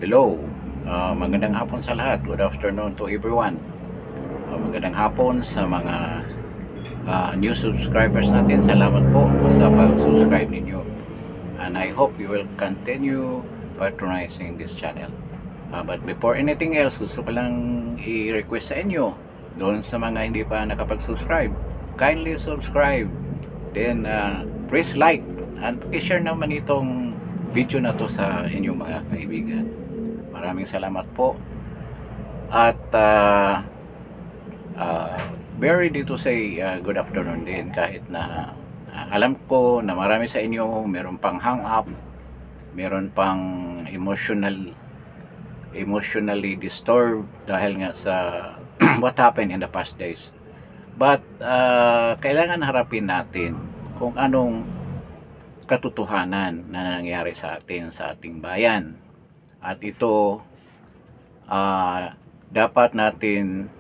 Hello, magandang hapon sa lahat. Good afternoon to everyone. Magandang hapon sa mga new subscribers natin. Salamat po sa pag-subscribe ninyo. And I hope you will continue patronizing this channel. But before anything else, gusto ko lang i-request sa inyo, doon sa mga hindi pa nakapag-subscribe, kindly subscribe. Then, press like and i-share naman itong video na to sa inyong mga kaibigan. Maraming salamat po. At very dito say good afternoon din, kahit na alam ko na marami sa inyo meron pang hang up, meron pang emotionally disturbed dahil nga sa what happened in the past days. But kailangan harapin natin kung anong katotohanan na nangyari sa atin, sa ating bayan. At ito dapat natin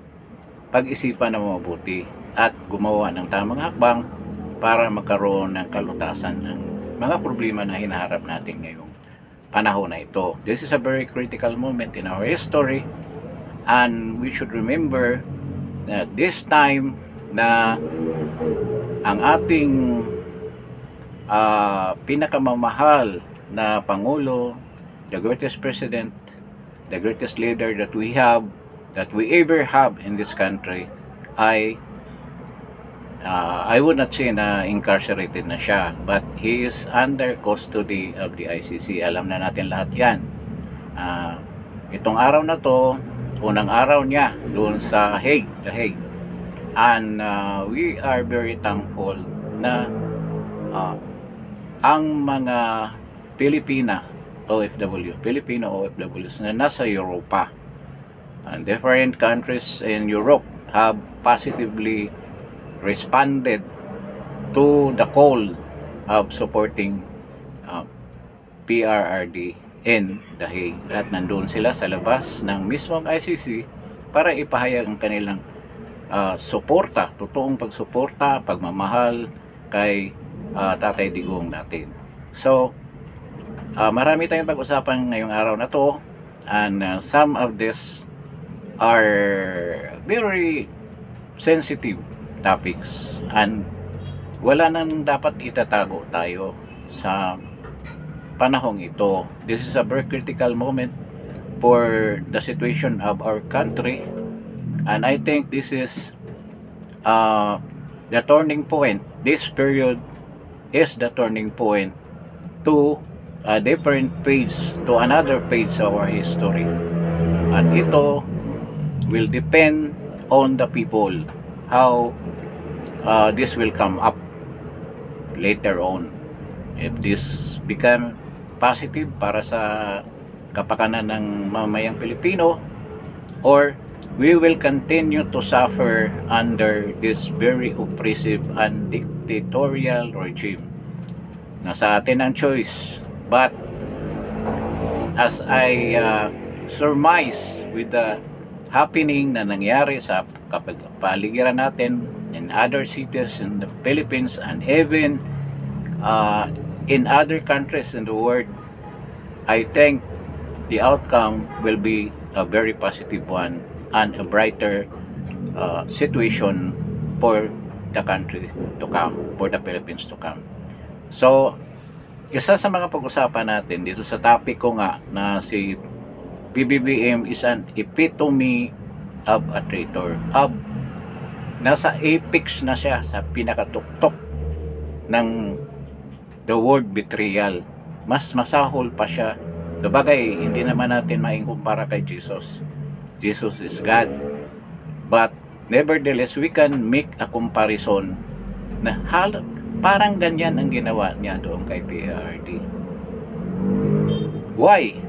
pag-isipan na mabuti at gumawa ng tamang hakbang para magkaroon ng kalutasan ng mga problema na hinaharap natin ngayong panahon na ito. This is a very critical moment in our history, and we should remember that this time na ang ating pinakamamahal na Pangulo, the greatest president, the greatest leader that we ever have in this country, ay I would not say na incarcerated na siya, but he is under custody of the ICC. Alam na natin lahat yan. Itong araw na to, unang araw niya doon sa Hague, The Hague. And we are very thankful na ang mga Filipino OFWs na nasa Europa and different countries in Europe have positively responded to the call of supporting PRRD in The Hague. At nandun sila sa labas ng mismong ICC para ipahayag ang kanilang suporta, totoong pagsuporta, pagmamahal kay Tatay Digong natin. So, marami tayong pag-usapan ngayong araw na to, and some of this are very sensitive topics, and wala nang dapat itatago tayo sa panahong ito. This is a very critical moment for the situation of our country, and I think this is the turning point. This period is the turning point to a different page, to another page of our history. And ito will depend on the people how this will come up later on. If this become positive para sa kapakanan ng mamamayang Pilipino, or we will continue to suffer under this very oppressive and dictatorial regime. Nasa atin ang choice. But as I surmise with the happening na nangyari sa kapaligiran natin in other cities in the Philippines, and even in other countries in the world, I think the outcome will be a very positive one and a brighter situation for the country to come, for the Philippines to come. So, isa sa mga pag-usapan natin dito sa topic ko nga na si PBBM is an epitome of a traitor. Nasa apex na siya, sa pinakatuktok ng the word betrayal. Mas masahol pa siya. Sabagay, hindi naman natin maikumpara kay Jesus. Jesus is God. But nevertheless, we can make a comparison na parang ganyan ang ginawa niya doon kay PRRD. Why?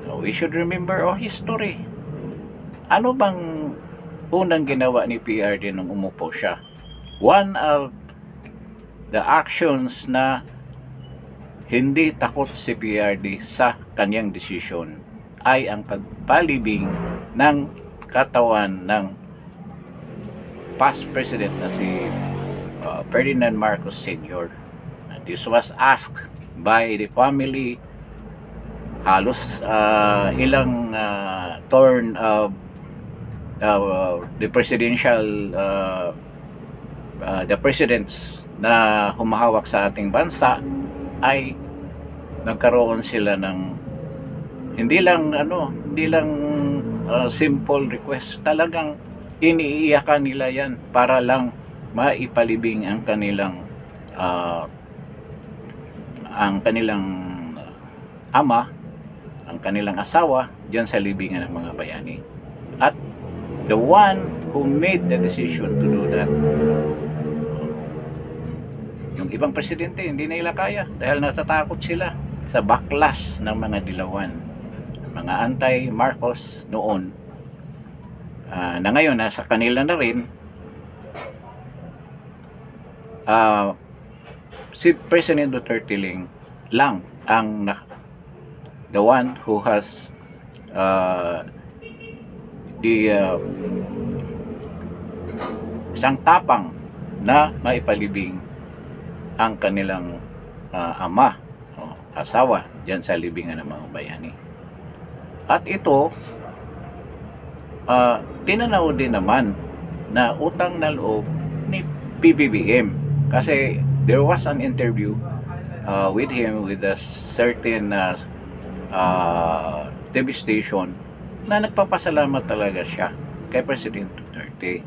So we should remember our history. Ano bang unang ginawa ni PRRD nung umupo siya? One of the actions na hindi takot si PRRD sa kanyang desisyon ay ang pagpalibing ng katawan ng past president na si Ferdinand Marcos Sr. And this was asked by the family halos ilang turn of the presidents na humahawak sa ating bansa ay nagkaroon sila ng hindi lang simple request, talagang iniiyakan nila yan para lang maipalibing ang kanilang ama, ang kanilang asawa diyan sa libingan ng mga bayani. At the one who made the decision to do that, yung ibang presidente, hindi nila kaya dahil natatakot sila sa backlash ng mga dilawan, mga anti-Marcos noon, na ngayon nasa kanila na rin. Si President Duterte lang ang the one who has isang tapang na maipalibing ang kanilang ama o asawa diyan sa libingan ng mga bayani. At ito tinanaw din naman na utang na loob ni PBBM, kasi there was an interview with him with a certain TV station na nagpapasalamat talaga siya kay President Duterte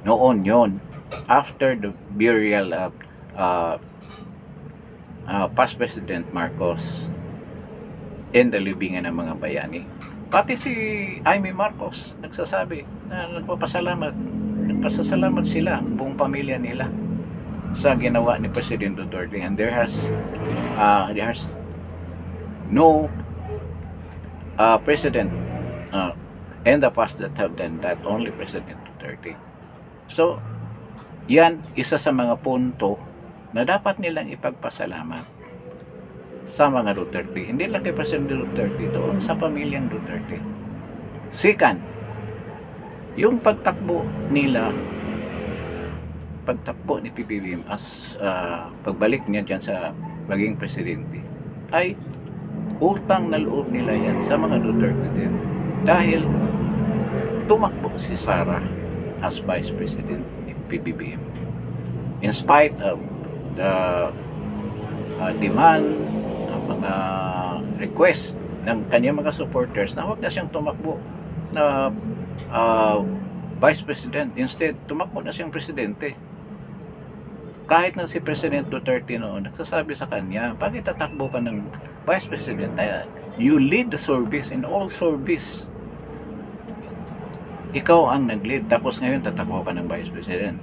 noon yon, after the burial of past President Marcos in the libingan ng mga bayani. Pati si Amy Marcos nagsasabi na nagpasalamat sila, buong pamilya nila, sa ginawa ni President Duterte, and there has no president in the past that have done that, only President Duterte. So yan isa sa mga punto na dapat nilang ipagpasalamat sa mga Duterte, hindi lang kay President Duterte, doon sa pamilyang Duterte. Second, yung pagtakbo ni PBBM as pagbalik niya dyan sa maging presidente, ay utang na loob nila yan sa mga Duterte din, dahil tumakbo si Sara as Vice President ni PBBM in spite of the demand, mga request ng kanyang mga supporters na huwag na siyang tumakbo na Vice President, instead tumakbo na siyang presidente. Kahit na si President Duterte noon nagsasabi sa kanya, bakit tatakbo ka ng Vice President? You lead the service in all service. Ikaw ang nag-lead, tapos ngayon tatakbo ka ng Vice President.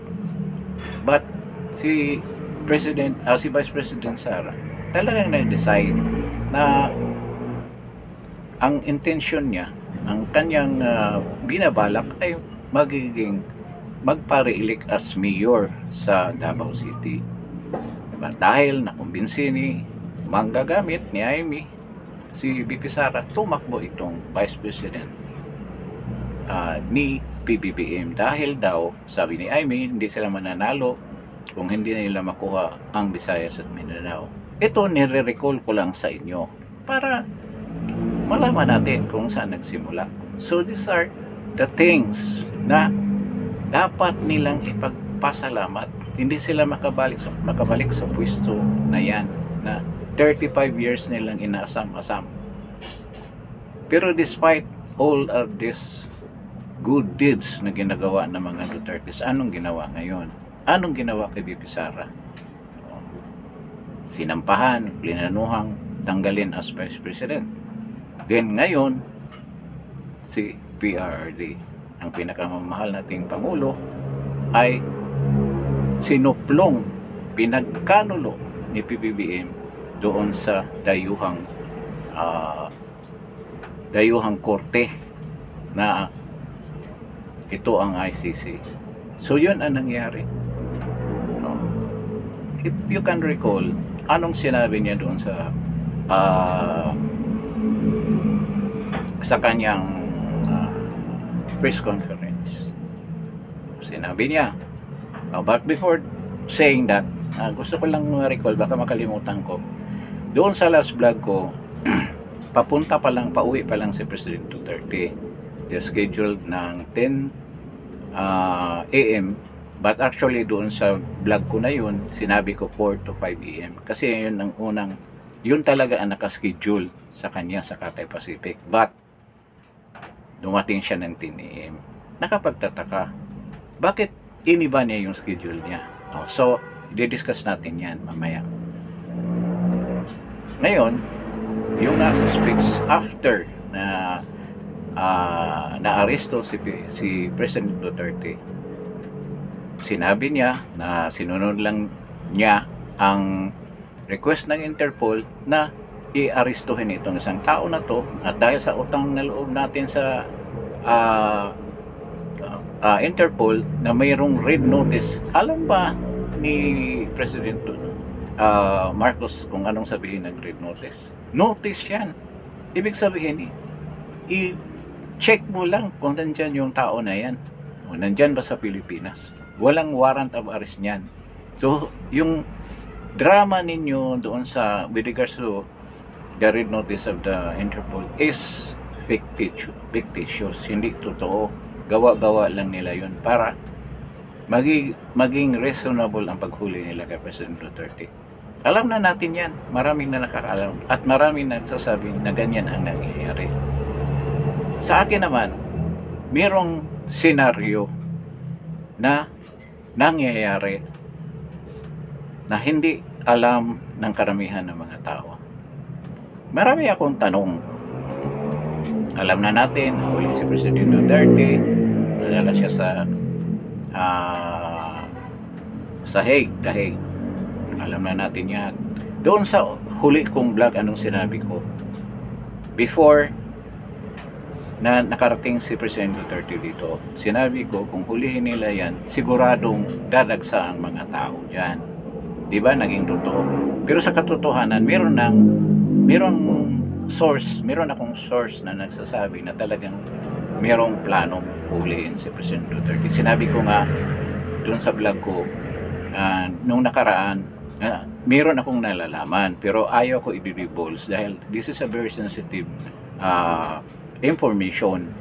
But si Vice President Sara talagang nag-decide na ang intention niya, ang kanyang binabalak ay magpa-re-elect as mayor sa Davao City. Dahil nakumbinsi ni manggagamit ni Amy, si VP Sara, tumakbo itong Vice President ni PBBM, dahil daw, sabi ni Amy, hindi sila mananalo kung hindi nila makuha ang Visayas at Mindanao. Ito nire-recall ko lang sa inyo para malaman natin kung saan nagsimula. So these are the things na dapat nilang ipagpasalamat. Hindi sila makabalik sa pwesto na yan na 35 years nilang inaasam-asam. Pero despite all of these good deeds na ginagawa ng mga Duterte, anong ginawa ngayon? Anong ginawa kay VP Sara? Sinampahan, plinanuhang tanggalin as Vice President. Then ngayon, si PRRD, ang pinakamamahal nating Pangulo, ay sinuplong, pinagkanulo ni PBBM doon sa dayuhang korte na ito ang ICC. So yun ang nangyari. If you can recall, anong sinabi niya doon sa kanyang press conference? Sinabi niya, but before saying that, gusto ko lang recall, baka makalimutan ko, doon sa last vlog ko pauwi pa lang si President Duterte. They're scheduled ng 10 AM, but actually doon sa vlog ko na yun, sinabi ko 4 to 5 AM. Kasi yun talaga ang nakaschedule sa kanya sa Cathay Pacific. But, dumating siya ng 10 AM. Nakapagtataka, bakit iniba niya yung schedule niya? So, i-discuss natin yan mamaya. Ngayon, yung nasa speaks after na naaresto si President Duterte, sinabi niya na sinunod lang niya ang request ng Interpol na i-arestuhin itong isang tao na to, at dahil sa utang na loob natin sa Interpol na mayroong red notice. Alam ba ni President Marcos kung anong sabihin ng red notice? Notice yan. Ibig sabihin, i-check mo lang kung nandyan yung tao na yan. O nandyan ba sa Pilipinas. Walang warrant of arrest niyan. So, yung drama ninyo doon sa with regards to the red notice of the Interpol is fictitious. Hindi totoo. Gawa-gawa lang nila yun para maging reasonable ang paghuli nila kay President Duterte. Alam na natin yan. Maraming na nakakaalam at maraming nagsasabi na ganyan ang nangyayari. Sa akin naman, mayroong senaryo na nangyayari na hindi alam ng karamihan ng mga tao. Marami akong tanong. Alam na natin, huli si President Duterte, nalala siya sa Hague. Alam na natin yan. Doon sa huli kong vlog, anong sinabi ko? Before na nakarating si President Duterte dito, sinabi ko kung hulihin nila yan, siguradong dadagsa ang mga tao dyan. Diba? Naging totoo. Pero sa katotohanan, meron akong source na nagsasabi na talagang merong planong hulihin si President Duterte. Sinabi ko nga doon sa vlog ko, nung nakaraan, meron akong nalalaman, pero ayaw ko i-divulge dahil this is a very sensitive information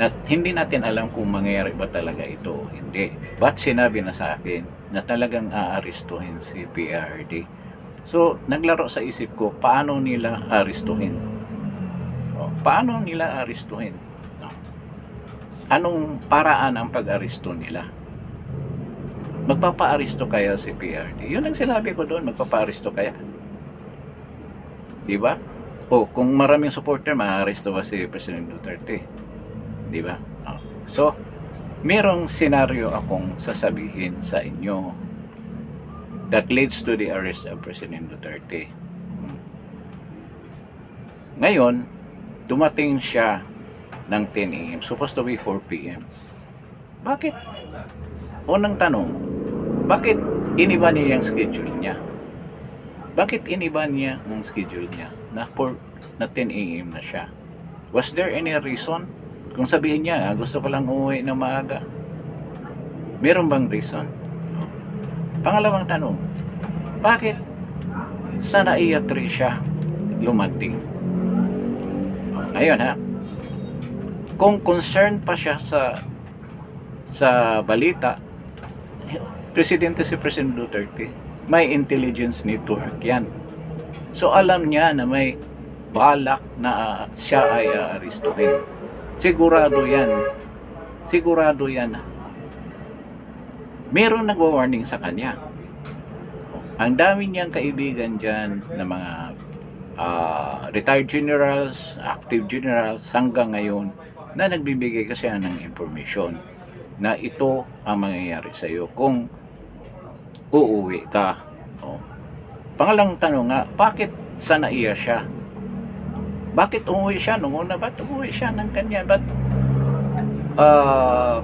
na hindi natin alam kung mangyayari ba talaga ito o hindi. But sinabi na sa akin na talagang aarestuhin si PRD. So, naglaro sa isip ko, paano nila arestuhin? Paano nila arestuhin? Anong paraan ang pag-aresto nila? Magpapa-aresto kaya si PRD? Yun ang sinabi ko doon, magpapa-aresto kaya? Diba? Kung maraming supporter, ma-aresto ba si President Duterte? Diba? So, merong senaryo akong sasabihin sa inyo that leads to the arrest of President Duterte. Ngayon, dumating siya ng 10 AM, supposed to be 4 PM. Bakit? Unang tanong, bakit iniba niya yung schedule niya? Bakit iniba niya ang schedule niya na 10 AM na siya? Was there any reason? Kung sabihin niya, gusto ko lang umuwi ng maaga, meron bang reason? Pangalawang tanong, bakit sa NAIA 3 siya lumating? Ngayon kung concerned pa siya sa balita, President Duterte, may intelligence network yan. So alam niya na may balak na siya ay arestuhin. Sigurado yan. Meron nagwa-warning sa kanya. Ang dami niyang kaibigan dyan na mga retired generals, active generals hanggang ngayon na nagbibigay kasi ng information na ito ang mangyayari sa iyo kung uuwi ka. Pangalang tanong nga, bakit sa NAIA siya? Bakit umuwi siya nung una? Ba't umuwi siya ng kanya? Ba't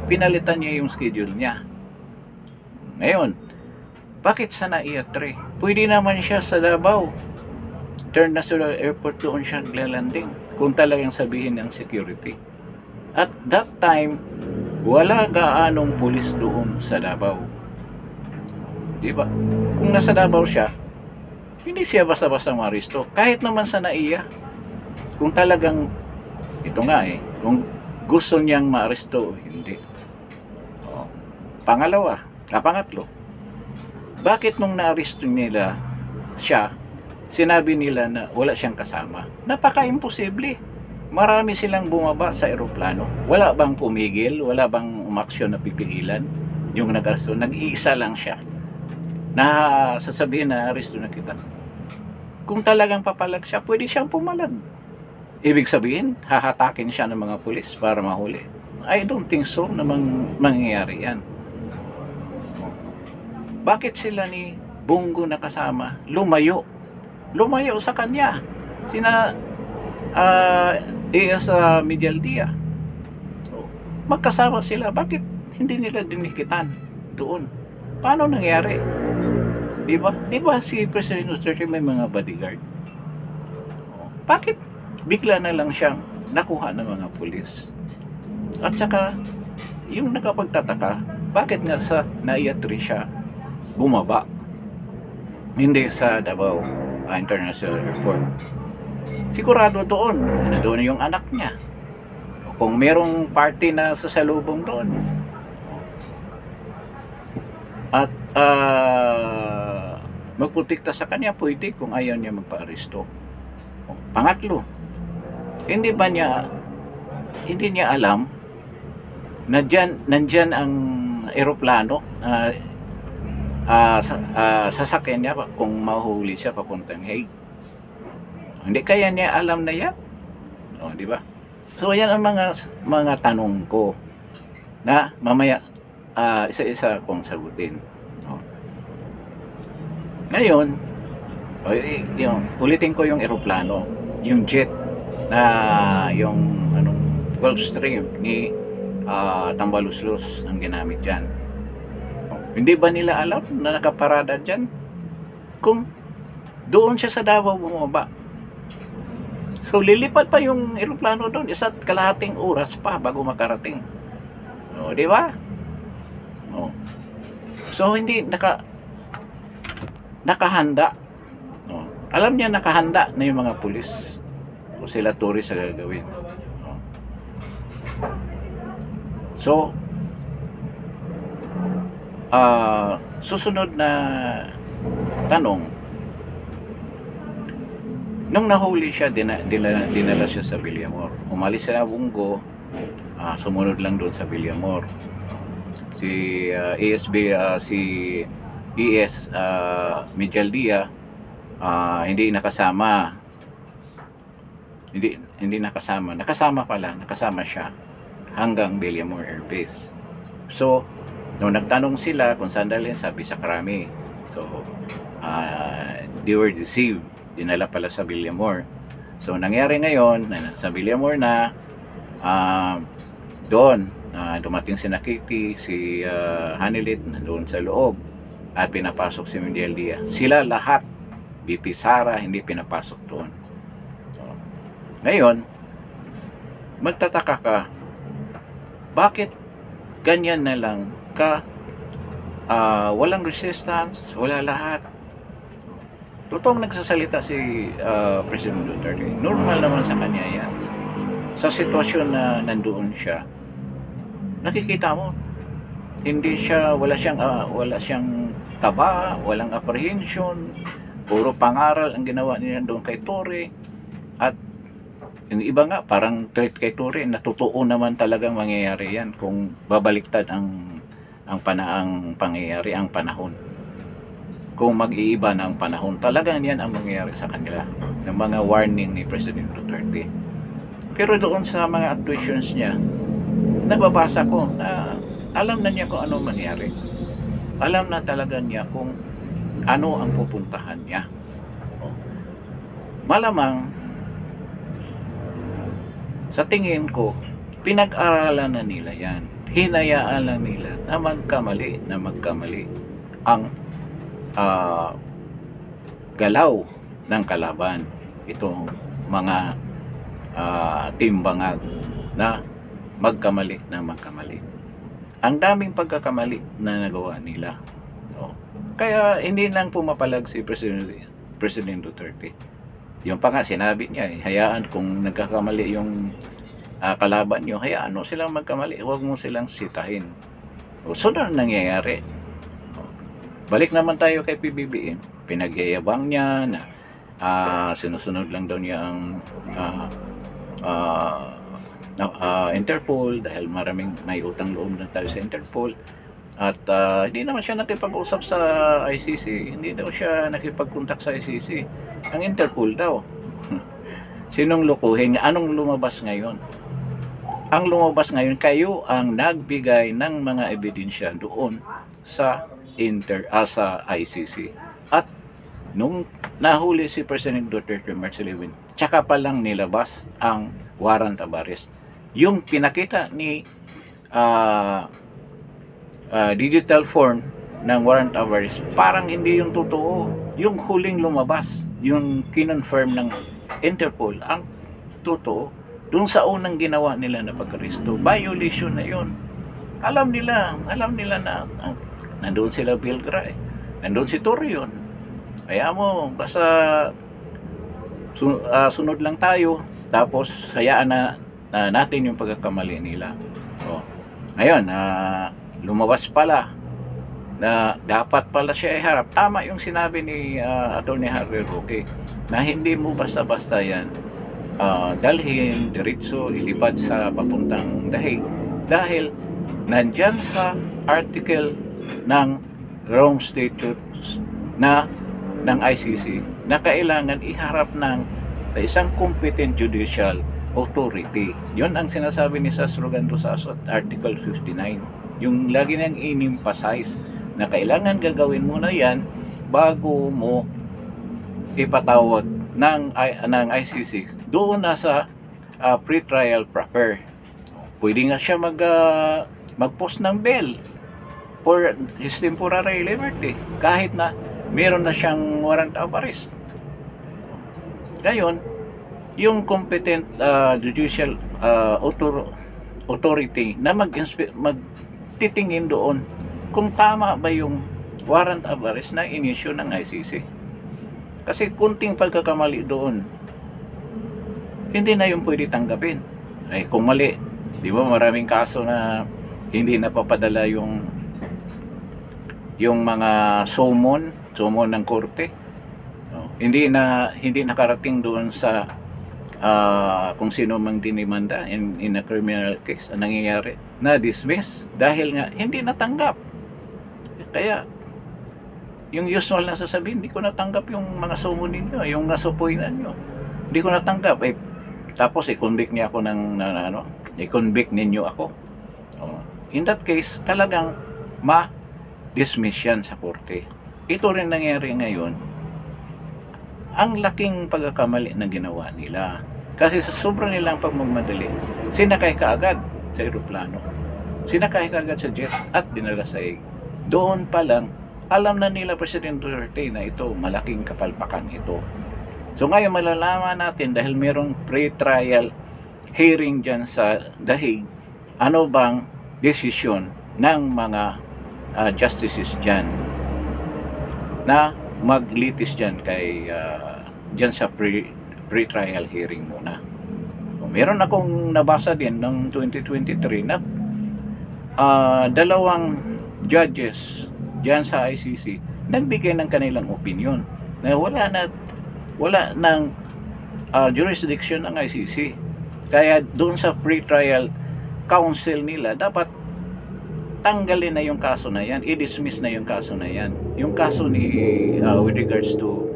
pinalitan niya yung schedule niya? Ngayon, bakit sa NAIA 3? Pwede naman siya sa Davao International Airport, doon siya naglalanding kung talagang sabihin ng security. At that time, wala gaanong pulis doon sa Davao. Diba? Kung nasa Davao siya, hindi siya basta-basta maristo. Kahit naman sa NAIA, Kung talagang, ito nga kung gusto niyang maaresto, hindi. O, pangatlo, bakit nung naaresto nila siya, sinabi nila na wala siyang kasama? Napaka-imposible. Marami silang bumaba sa eroplano. Wala bang pumigil? Wala bang umaksyon na pipigilan? Yung nag-aresto, nag-iisa lang siya. Na sasabihin na aresto na kita. Kung talagang papalag siya, pwede siyang pumalag. Ibig sabihin, hahatakin siya ng mga pulis para mahuli. I don't think so na mangyayari yan. Bakit sila ni Bongo na kasama lumayo sa kanya? Sina A.S. Medialdia. Magkasama sila. Bakit hindi nila dinikitan doon? Paano nangyari? Diba si President Duterte may mga bodyguard? Bakit bigla na lang siyang nakuha ng mga pulis? At saka, yung nakapagtataka, bakit nga sa Naiya siya bumaba? Hindi sa Davao International Airport. Sigurado doon yung anak niya. Kung merong party na sasalubong doon. At magprotekta sa kanya, pwede kung ayaw niya magpa-aresto. Pangatlo, hindi niya alam na nandyan ang eroplano, sasakyan niya kung mahuhuli siya papuntang Hague. Hindi kaya niya alam na yan? Di ba? So yan ang mga tanong ko na mamaya isa-isa kong sagutin. Ngayon, ulitin ko yung eroplano, yung jet na yung Gulfstream ni Tambaluslos ang ginamit dyan. Hindi ba nila alam na nakaparada dyan? Kung doon siya sa Davao bumaba, so lilipad pa yung eroplano doon, 1.5 oras pa bago makarating. Di ba? So hindi nakahanda. Alam niya nakahanda na yung mga pulis o sila tourist sa gagawin. So susunod na tanong, nung nahuli siya, dinala siya sa Villamor. Umalis siya na Bongo, sumunod lang doon sa Villamor. Si E.S. Medialdia hindi nakasama. Hindi nakasama. Nakasama siya hanggang Villamor Air Base. So, nung nagtanong sila kung saan dalhin, sabi sa Krami. So, they were deceived. Dinala pala sa Villamor. So nangyari ngayon sa Villamor na doon dumating si Nakiti, si Hanilit nandoon sa loob at pinapasok si Medialdia. Sila lahat, BP Sara, hindi pinapasok doon. So, ngayon magtataka ka, bakit ganyan na lang walang resistance, wala lahat. Totoong nagsasalita si President Duterte. Normal naman sa kanya yan. Sa sitwasyon na nandoon siya, nakikita mo, wala siyang taba, walang apprehension, puro pangaral ang ginawa niya doon kay Torre. At yung iba nga, parang threat kay Torre, na totoo naman talagang mangyayari yan kung babaliktad ang pangyayari, ang panahon. Kung mag-iiba na ang panahon, talagang yan ang mangyayari sa kanila, ng mga warning ni President Duterte. Pero doon sa mga actuations niya, nababasa ko na alam na niya kung ano mangyari. Alam na talaga niya kung ano ang pupuntahan niya. Malamang, sa tingin ko, pinag-aralan na nila yan. Hinayaan lang nila na magkamali ang galaw ng kalaban. Itong mga timbangag na magkamali. Ang daming pagkakamali na nagawa nila. Kaya hindi lang pumapalag si President Duterte. Yung pa nga sinabi niya, hayaan kung nagkakamali yung kalaban nyo, hayaan mo silang magkamali, huwag mo silang sitahin. O, so na nangyayari. Balik naman tayo kay PBBM. Pinagyayabang niya na sinusunod lang daw niya ang Interpol dahil maraming may utang loob na tayo sa Interpol. At hindi naman siya nakipag-usap sa ICC, hindi daw siya nakipag-contact sa ICC. Ang Interpol daw. Sinong lukuhin niya? Anong lumabas ngayon? Ang lumabas ngayon, kayo ang nagbigay ng mga ebidensya doon sa sa ICC. At nung nahuli si President Duterte March 11, tsaka pa lang nilabas ang warrant of arrest. Yung pinakita ni digital form ng warrant of arrest, parang hindi yung totoo. Yung huling lumabas, yung kinonfirm ng Interpol, ang totoo. Doon sa unang ginawa nila na pag-aresto, violation na yun. Alam nila na nandoon sila Bilgra, nandoon si Torion. Kaya mo, basta sunod lang tayo, tapos hayaan na natin yung pagkakamali nila. So, ngayon, lumabas pala na dapat pala siya iharap. Tama yung sinabi ni Atty. Harry Roque na hindi mo basta-basta yan dalhin, diretso, ilipad sa papuntang Dahig dahil nandyan sa article ng Rome Statutes na ng ICC na kailangan iharap ng isang competent judicial authority. Yun ang sinasabi ni Sasrugan Rosaso at Article 59. Yung lagi niyang in-emphasize na kailangan gagawin mo na yan bago mo ipatawag ng ICC doon na sa pre-trial proper. Pwede nga siya mag-post ng bail for his temporary liberty kahit na meron na siyang warrant of arrest. Ngayon, yung competent judicial authority na magtitingin doon kung tama ba yung warrant of arrest na inisyu ng ICC. Kasi kunting pagkakamali doon, hindi na yung pwede tanggapin. Ay, kung mali, di ba maraming kaso na hindi napapadala yung mga summon ng korte. Hindi nakarating doon sa kung sino mang dinimanda in a criminal case. Ang nangyayari, na-dismiss dahil nga hindi natanggap. Kaya yung usual na sasabihin, hindi ko natanggap yung mga summon ninyo, yung nasupuinan nyo. Hindi ko natanggap. Tapos i-convict niya ako i-convict ninyo ako. In that case, talagang ma-dismiss yan sa korte. Ito rin nangyari ngayon. Ang laking pagkakamali na ginawa nila. Kasi sa sobrang nilang pagmamadali, sinakay kaagad sa eroplano. Sinakay kaagad sa jet at dinala sa Hague. Doon pa lang, alam na nila President Duterte na ito, malaking kapalpakan ito. So ngayon malalaman natin dahil mayroong pre-trial hearing dyan sa Dahig, ano bang desisyon ng mga justices dyan na maglitis dyan dyan sa pre-trial hearing muna. So, meron akong nabasa din ng 2023 na dalawang judges dyan sa ICC nagbigay ng kanilang opinion na wala ng jurisdiction ng ICC. Kaya doon sa pre-trial counsel nila, dapat tanggalin na yung kaso na yan, i-dismiss na yung kaso na yan. Yung kaso ni with regards to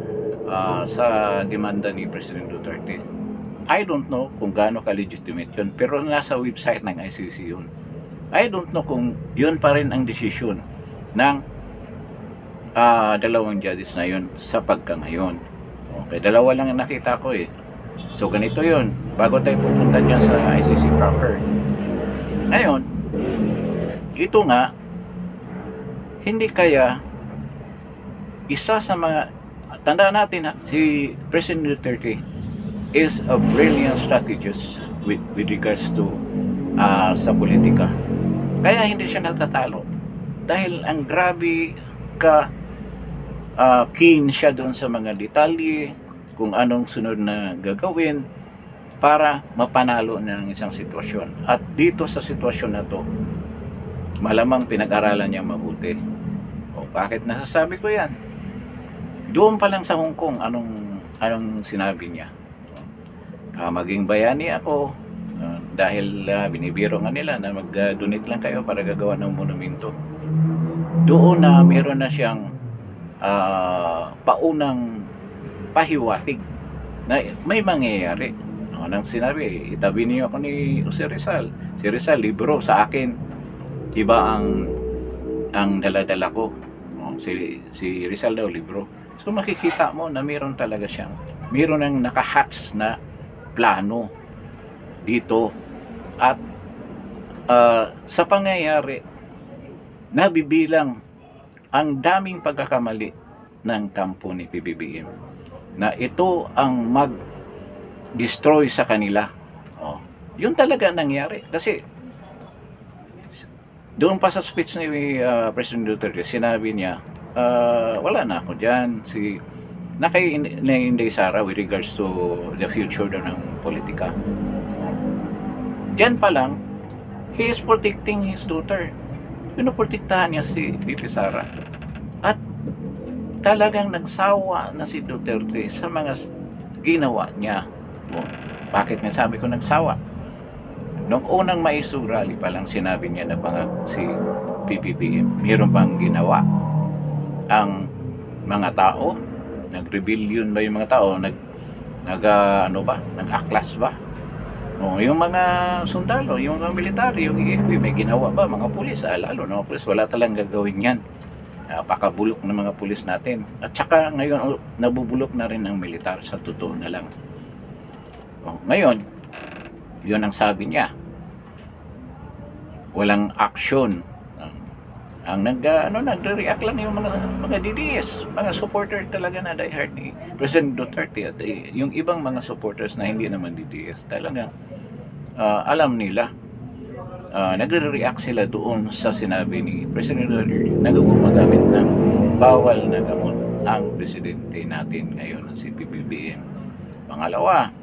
sa demanda ni President Duterte. I don't know kung gaano ka-legitimate yun, pero nasa website ng ICC yun. I don't know kung yun pa rin ang desisyon ng dalawang judges na yun sa pagka-ngayon. Okay, dalawa lang ang nakita ko eh. So ganito yun, bago tayo pupunta dyan sa ICC proper. Ngayon, ito nga, hindi kaya isa sa mga, tandaan natin si President Duterte is a brilliant strategist with regards to sa politika. Kaya hindi siya natatalo. Dahil ang grabe keen siya doon sa mga detalye, kung anong sunod na gagawin para mapanalo ng isang sitwasyon. At dito sa sitwasyon na to, malamang pinag-aralan niya mabuti. O bakit nasasabi ko yan? Doon pa lang sa Hong Kong, anong sinabi niya? Maging bayani ako dahil binibiro nga nila na mag-donate lang kayo para gagawa ng monumento. Doon na meron na siyang paunang pahiwatig na may mangyayari. Nang sinabi, itabi niyo ako ni si Rizal. Si Rizal, libro sa akin. Iba ang dala-dala ko. Si Rizal daw, libro. So makikita mo na meron talaga siyang, meron ng naka-hatch na plano dito. At sa pangyayari, nabibilang ang daming pagkakamali ng kampo ni PBBM na ito ang mag-destroy sa kanila. Yun talaga nangyari. Kasi doon pa sa speech ni President Duterte, sinabi niya, wala na ako dyan. Na kay Inday Sara with regards to the future ng politika. Diyan pa lang, he is protecting his daughter. Pinoprotektahan niya si VP Sara. At talagang nagsawa na si Duterte sa mga ginawa niya. Bakit nga sabi ko nagsawa? Noong unang maisog rally pa lang, sinabi niya na si PBBM, mayroon bang ginawa ang mga tao? Nag-rebellion ba yung mga tao? Nag-aklas ba? Yung mga sundalo, yung mga military, yung EFP, may ginawa ba? Mga pulis, lalo na mga pulis, wala talagang gagawin yan. Napakabulok ng mga pulis natin. At saka ngayon, nabubulok na rin ng militar, sa totoo na lang. Ngayon, yun ang sabi niya. Walang action. Ang nagre-react lang yung mga DDS, mga supporter talaga na diehard ni President Duterte. At yung ibang mga supporters na hindi naman DDS, talaga alam nila. Nagre-react sila doon sa sinabi ni President Duterte na gumagamit ng bawal na gamot ang presidente natin ngayon, si PBBM. Pangalawa,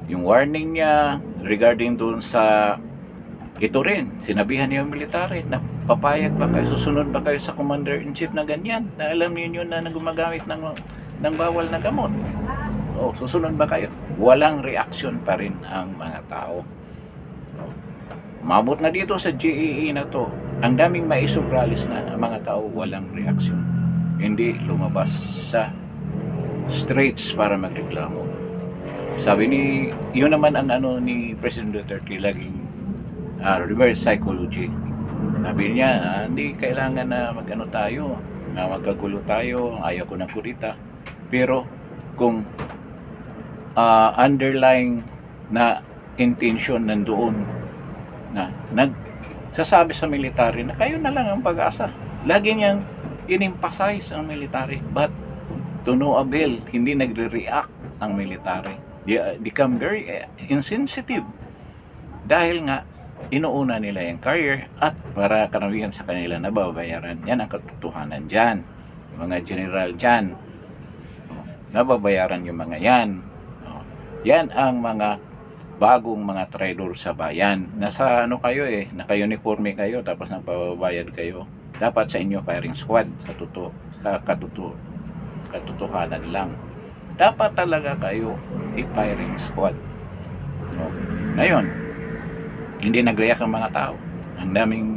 yung warning niya regarding doon sa ito rin, sinabihan niya yung military na papayag ba kayo, susunod ba kayo sa commander-in-chief na ganyan, na alam niyo na gumagamit ng bawal na gamot. Susunod ba kayo? Walang reaction pa rin ang mga tao. Mabot na dito sa GEE na to, ang daming maisog rallies na ang mga tao walang reaction. Hindi lumabas sa streets para magreklamo. Sabi yun naman ang ni President Duterte, laging reverse psychology. Sabi niya, hindi kailangan na magkagulo tayo, ayaw ko ng kurita. Pero kung underlying na intention nandoon, na nagsasabi sa military na kayo na lang ang pag-asa. Lagi niyang in-emphasize ang military, but to no avail, hindi nagre-react ang military. They become very insensitive dahil nga inuuna nila yung career at para karamihan sa kanila nababayaran. Yan ang katotohanan dyan. Yung mga general dyan, nababayaran yung mga yan. Yan ang mga bagong mga traidor sa bayan. Nasa naka-uniforme kayo tapos napabayad kayo. Dapat sa inyo firing squad sa katotohanan lang. Dapat talaga kayo i-firing squad. Ngayon, hindi nag-react ang mga tao. Ang daming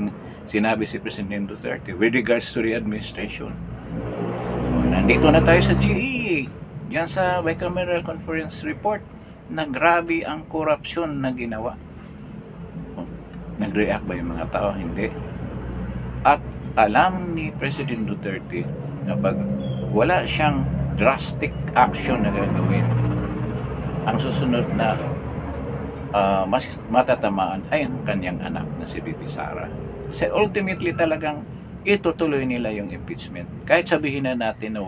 sinabi si President Duterte with regards to the administration. Nandito na tayo sa GEA. Yan sa Bicameral Conference Report na grabe ang korupsyon na ginawa. Nag-react ba yung mga tao? Hindi. At alam ni President Duterte na pag wala siyang drastic action na gagawin, ang susunod na mas matatamaan ay ang kanyang anak na si VP Sara. Kasi ultimately talagang itutuloy nila yung impeachment. Kahit sabihin na natin na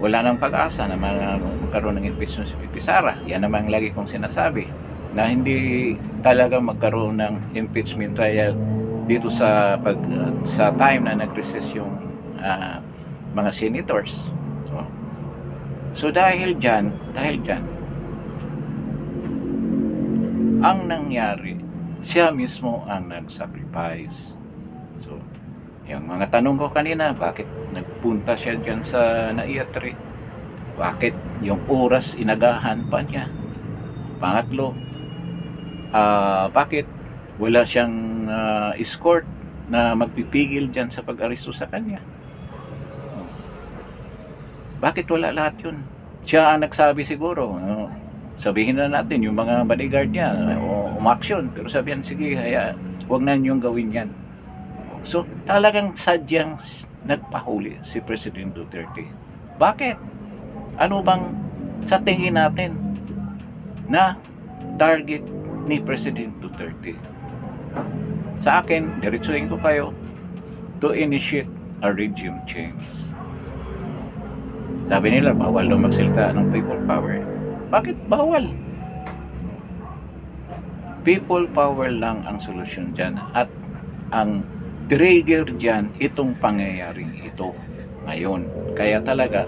wala nang pag-asa na magkaroon ng impeachment si VP Sara. Yan naman lagi kong sinasabi na hindi talaga magkaroon ng impeachment trial dito sa time na nag-recess yung mga senators. So dahil dyan, ang nangyari, siya mismo ang nag-sacrifice. So, yung mga tanong ko kanina, bakit nagpunta siya dyan sa Naiya 3? Bakit yung oras inagahan pa niya? Pangatlo, bakit wala siyang escort na magpipigil dyan sa pag-aresto sa kanya? Bakit wala lahat yun? Siya ang nagsabi siguro, sabihin na natin yung mga bodyguard niya umaksyon, pero sabihan, sige, huwag na niyong gawin yan. So talagang sadyang nagpahuli si President Duterte. Bakit? Ano bang sa tingin natin na target ni President Duterte? Sa akin, diretsuhin ko kayo, to initiate a regime change. Sabi nila, bawal daw magsalita ng people power. Bakit bawal? People power lang ang solusyon dyan. At ang trigger dyan, itong pangyayaring ito ngayon. Kaya talaga,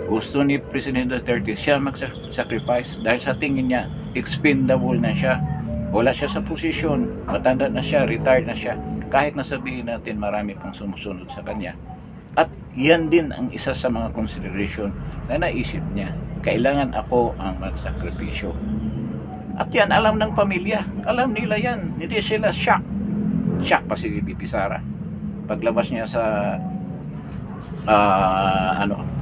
gusto ni President Duterte siya mag-sacrifice dahil sa tingin niya, expendable na siya. Wala siya sa posisyon, matanda na siya, retired na siya. Kahit nasabihin natin marami pang sumusunod sa kanya. At yan din ang isa sa mga consideration na naisip niya. Kailangan ako ang magsakripisyo. At yan, alam ng pamilya. Alam nila yan. Hindi sila shock. Shock pa si BP Sara. Paglabas niya sa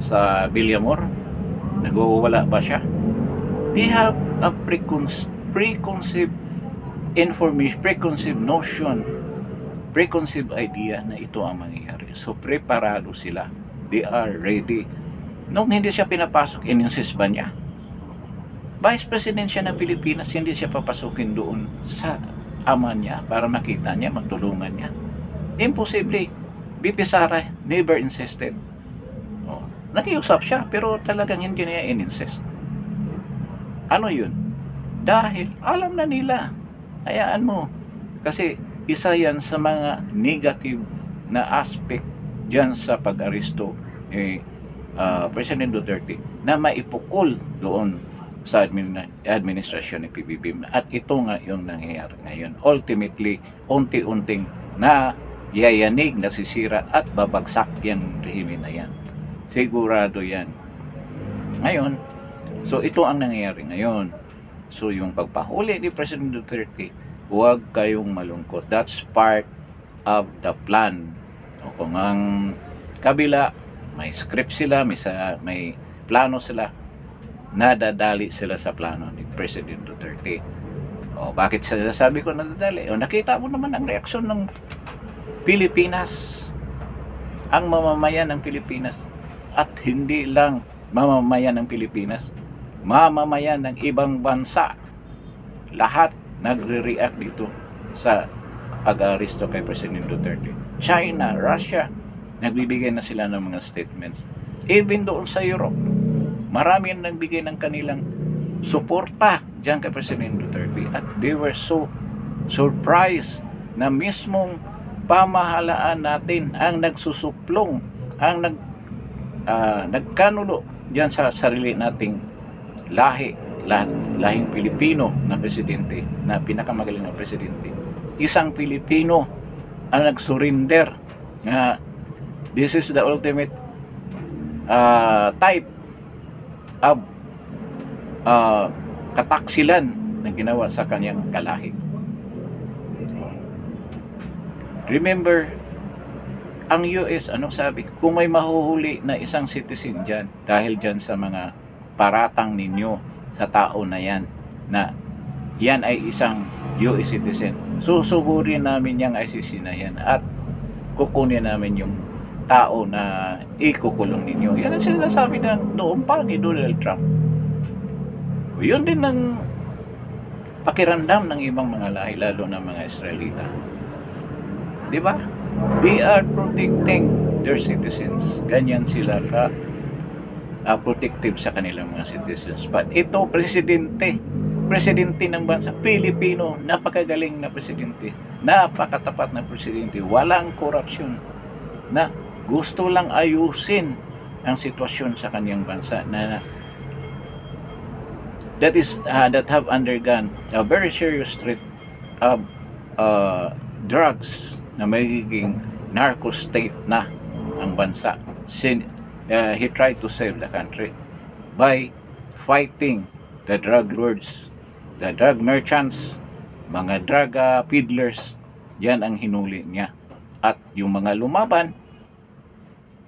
sa Villamor, nagwawala ba siya? They have a preconceived information, preconceived notion, preconceived idea na ito ang mangyayari. So, preparado sila. They are ready. Nung hindi siya pinapasok, in-insist ba niya? Vice President siya ng Pilipinas, hindi siya papasukin doon sa ama niya para makita niya, matulungan niya. Imposible. BP Sara never insisted. Nakiusap siya, pero talagang hindi niya in-insist. Ano yun? Dahil alam na nila. Hayaan mo. Kasi isa yan sa mga negative na aspect dyan sa pag-aresto ni President Duterte na maipukol doon sa administrasyon ni PBBM. At ito nga yung nangyayari ngayon. Ultimately, unti-unting na yayanig, nasisira at babagsak yung rehimen na yan. Sigurado yan. Ngayon, so ito ang nangyayari ngayon. So yung pagpahuli ni President Duterte, huwag kayong malungkot. That's part of the plan. O kung ang kabila, may script sila, may plano sila, nadadali sila sa plano ni President Duterte. O bakit sila sabi ko nadadali? O nakita mo naman ang reaksyon ng Pilipinas, ang mamamayan ng Pilipinas, at hindi lang mamamayan ng Pilipinas, mamamayan ng ibang bansa, lahat nagre-react dito sa pag-aresto kay President Duterte. China, Russia, nagbibigay na sila ng mga statements. Even doon sa Europe, marami ang nagbigay ng kanilang suporta dyan kay President Duterte. At they were so surprised na mismong pamahalaan natin ang nagsusuplong, ang nagkanulo dyan sa sarili nating lahing Pilipino na presidente, na pinakamagaling na presidente. Isang Pilipino ang nag-surrender na this is the ultimate type of kataksilan na ginawa sa kanyang kalahi. Remember, ang US, anong sabi? Kung may mahuhuli na isang citizen dyan, dahil dyan sa mga paratang ninyo sa tao na yan, na yan ay isang US citizen, susugurin namin yung ICC na yan at kukunin namin yung tao na ikukulong ninyo. Yan ang sinasabi ng noon pa ni Donald Trump. Yun din ang pakiramdam ng ibang mga lahi, lalo ng mga Israelita. Di ba? They are protecting their citizens. Ganyan sila ka protective sa kanilang mga citizens. But ito, presidente ng bansa, Pilipino, napakagaling na presidente, napakatapat na presidente, walang korupsyon, na gusto lang ayusin ang sitwasyon sa kanyang bansa na that have undergone a very serious threat of drugs na magiging narco state na ang bansa. He tried to save the country by fighting the drug lords, the drug merchants, mga drug peddlers. Yan ang hinuli niya. At yung mga lumaban,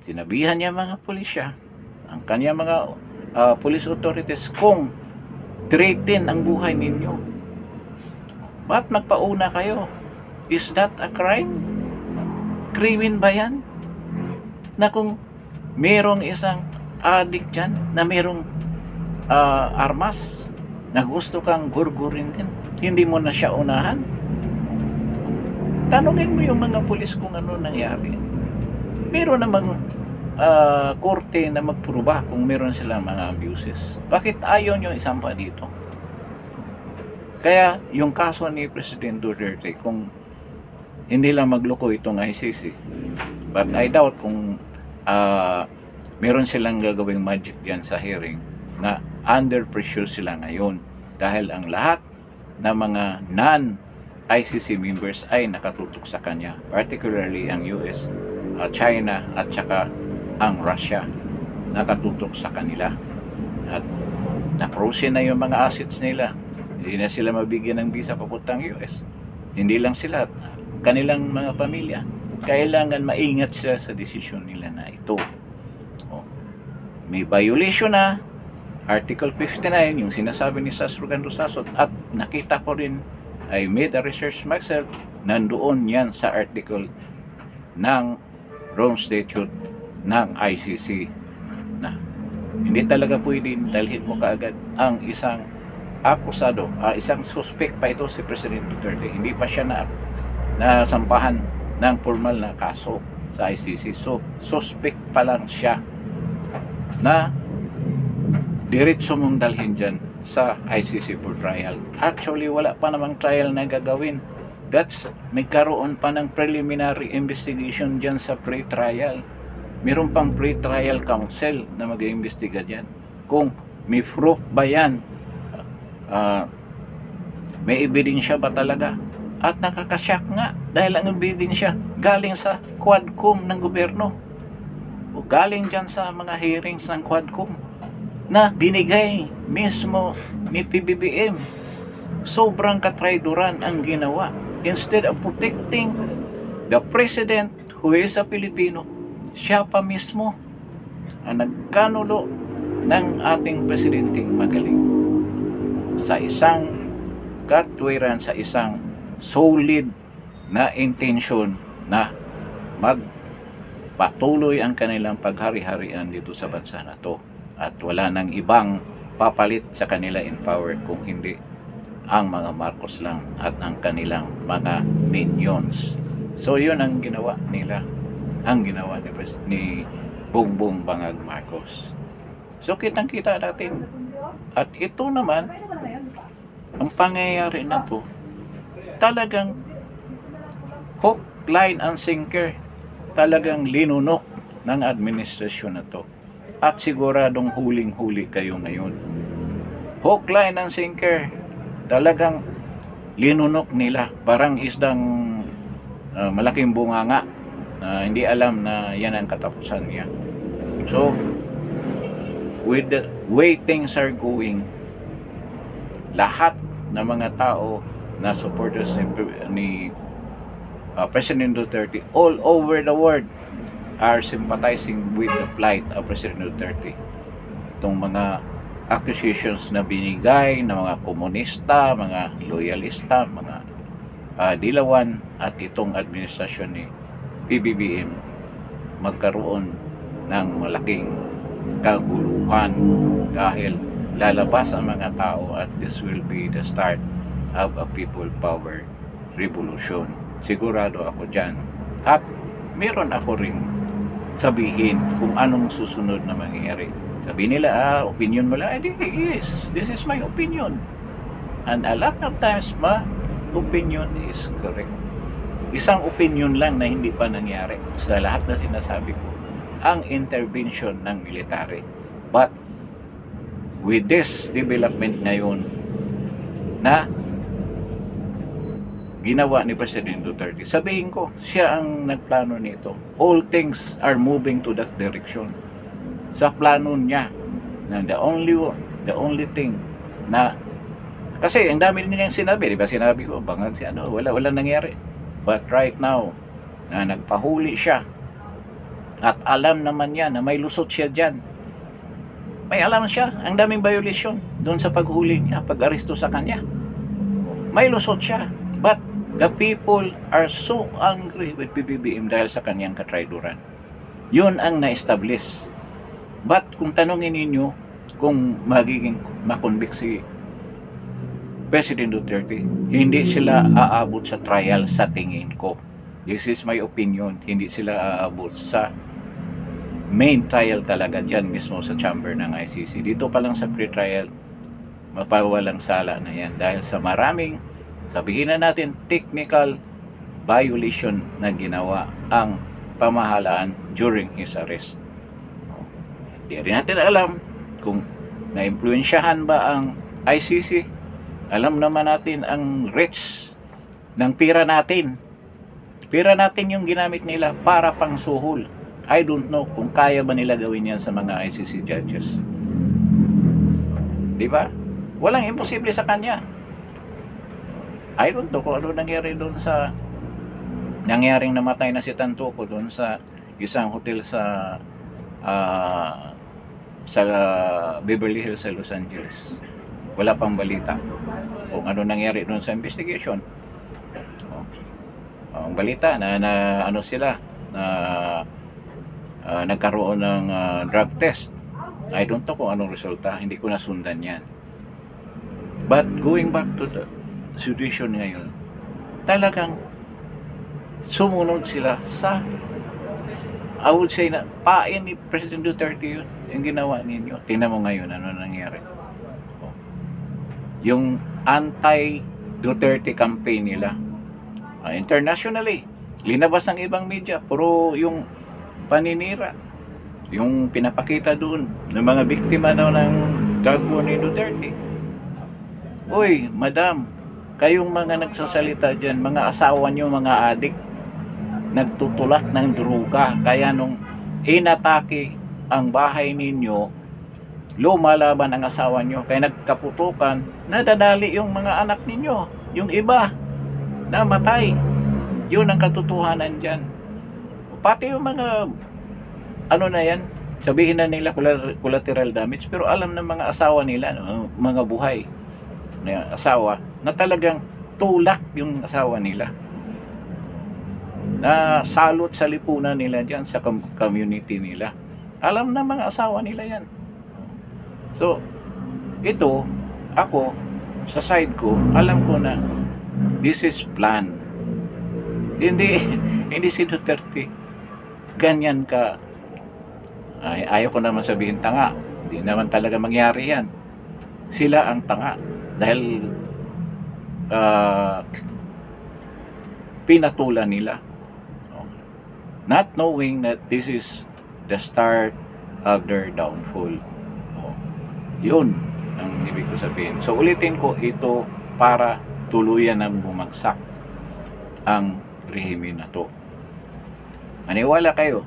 sinabihan niya mga pulisya, ang kanya mga police authorities, kung threaten ang buhay ninyo, ba't magpauna kayo? Is that a crime? Krimen ba yan? Na kung merong isang addict dyan na merong armas na gusto kang gurgurin din, hindi mo na siya unahan? Tanungin mo yung mga pulis kung ano nangyari. Meron namang korte na magpruba kung meron silang mga abuses. Bakit ayaw nyo isampa dito? Kaya yung kaso ni President Duterte, kung hindi lang magloko itong ICC, but I doubt kung meron silang gagawing magic diyan sa hearing, na under pressure sila ngayon dahil ang lahat ng mga non-ICC members ay nakatutok sa kanya, particularly ang US, China at saka ang Russia nakatutok sa kanila, at na-frozen na yung mga assets nila. Hindi na sila mabigyan ng visa papuntang US. Hindi lang sila, kanilang mga pamilya. Kailangan maingat sila sa desisyon nila na ito. May violation na Article 59, yung sinasabi ni Sasrugan Rosasot, at nakita ko rin, I made a research myself, nandoon yan sa article ng Rome Statute ng ICC na hindi talaga pwede dalhin mo kaagad ang isang akusado, isang suspect pa ito si President Duterte. Hindi pa siya nasampahan ng formal na kaso sa ICC. So, suspect pa lang siya na diretso mong dalhin dyan sa ICC for trial. Actually, wala pa namang trial na gagawin. May karoon pa ng preliminary investigation dyan sa pre-trial. Meron pang pre-trial counsel na mag-iimbestiga dyan. Kung may proof ba yan, may ebidensya ba talaga? At nakakasyak nga dahil ang ebidensya galing sa Quadcom ng gobyerno, o galing dyan sa mga hearings ng Quadcom na binigay mismo ni PBBM. Sobrang katraidoran ang ginawa. Instead of protecting the president who is a Filipino, siya pa mismo ang nagkanulo ng ating presidenteng magaling sa isang katwiran, sa isang solid na intention na magpatuloy ang kanilang paghari-harian dito sa bansa na to, at wala nang ibang papalit sa kanila in power kung hindi ang mga Marcos lang at ang kanilang mga minions. So yun ang ginawa nila, ang ginawa ni Bongbong Bangag Marcos. So kitang-kita natin, at ito naman ang pangyayari na to, talagang hook, line, and sinker, talagang linunok ng administrasyon na to, at siguradong huling-huli kayo ngayon. Hook, line, and sinker, talagang linunok nila, parang isdang malaking bunganga na hindi alam na yan ang katapusan niya. So with the way things are going, lahat ng mga tao na supporters ni President Duterte all over the world are sympathizing with the plight of President Duterte. Itong mga accusations na binigay ng mga komunista, mga loyalista, mga dilawan, at itong administrasyon ni PBBM magkaroon ng malaking kaguluhan dahil lalabas ang mga tao, at this will be the start of a people power revolution. Sigurado ako dyan, at meron ako ring sabihin kung anong susunod na mangyayari. Sabi nila, opinion mo lang, yes, this is my opinion, and a lot of times my opinion is correct. Isang opinion lang na hindi pa nangyari sa lahat na sinasabi ko ang intervention ng military. But with this development ngayon na ginawa ni President Duterte, sabihin ko, siya ang nagplano nito. All things are moving to that direction. Sa plano niya, na the only thing na, kasi ang dami niyang sinabi, di ba sinabi ko, bangag si ano, wala nangyari. But right now, na nagpahuli siya, at alam naman niya na may lusot siya dyan. May alam siya, ang daming violation doon sa paghuli niya, pag-aresto sa kanya. May lusot siya. But the people are so angry with PBBM dahil sa kanyang katrayduran. Yun ang na-establish. But kung tanongin ninyo kung magiging makonvict si President Duterte, hindi sila aabot sa trial sa tingin ko. This is my opinion. Hindi sila aabot sa main trial talaga dyan mismo sa chamber ng ICC. Dito pa lang sa pre-trial, mapawalang sala na yan dahil sa maraming, sabihin na natin, technical violation na ginawa ang pamahalaan during his arrest. Hindi rin natin alam kung na-impluensyahan ba ang ICC. Alam naman natin ang rates ng pira natin. Pira natin yung ginamit nila para pang suhol. I don't know kung kaya ba nila gawin yan sa mga ICC judges. Di ba? Walang imposible sa kanya. I don't know kung ano nangyari doon sa nangyaring namatay na si Tantuco doon sa isang hotel sa Beverly Hills sa Los Angeles. Wala pang balita kung ano nangyari doon sa investigation. Ang balita na ano sila na nagkaroon ng drug test. I don't know kung anong resulta, hindi ko nasundan yan. But going back to the situation ngayon, talagang sumunod sila sa, I would say na pain ni President Duterte yun, yung ginawa ninyo. Tingnan mo ngayon ano nangyari. Yung anti-Duterte campaign nila, internationally, linabas ng ibang media, puro yung paninira, yung pinapakita doon ng mga biktima daw ng gagawin ni Duterte. Uy, madam, kayong mga nagsasalita dyan, mga asawa nyo, mga adik, nagtutulak ng droga, kaya nung inatake ang bahay ninyo, lumalaban ang asawa nyo, kaya nagkaputukan, nadadali yung mga anak ninyo, yung iba namatay. Yun ang katotohanan dyan. Pati yung mga ano na yan, sabihin na nila collateral damage, pero alam ng mga asawa nila, mga buhay na asawa, na talagang tulak yung asawa nila, na salot sa lipunan nila dyan sa community nila. Alam ng mga asawa nila yan. So ito, ako sa side ko, alam ko na this is plan. Hindi si Duterte ganyan ka, ayaw ko naman sabihin tanga, hindi naman talaga mangyari yan. Sila ang tanga dahil pinatulan nila, not knowing that this is the start of their downfall. Yun ang ibig ko sabihin. So ulitin ko, ito para tuluyan ng bumagsak ang rehime na to. Maniwala kayo,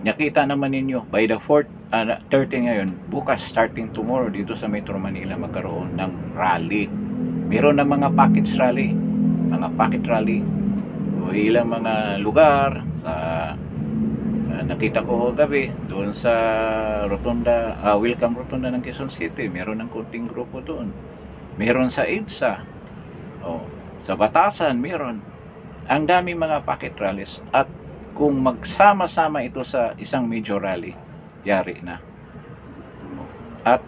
nakita naman ninyo by the 30 ngayon, bukas starting tomorrow dito sa Metro Manila magkaroon ng rally. Meron na mga package rally, o ilang mga lugar sa nakita ko gabi doon sa Rotunda, Welcome Rotunda ng Quezon City. Meron ng konting grupo doon. Meron sa EDSA, sa Batasan meron. Ang dami mga packet rallies, at kung magsama-sama ito sa isang major rally, yari na. At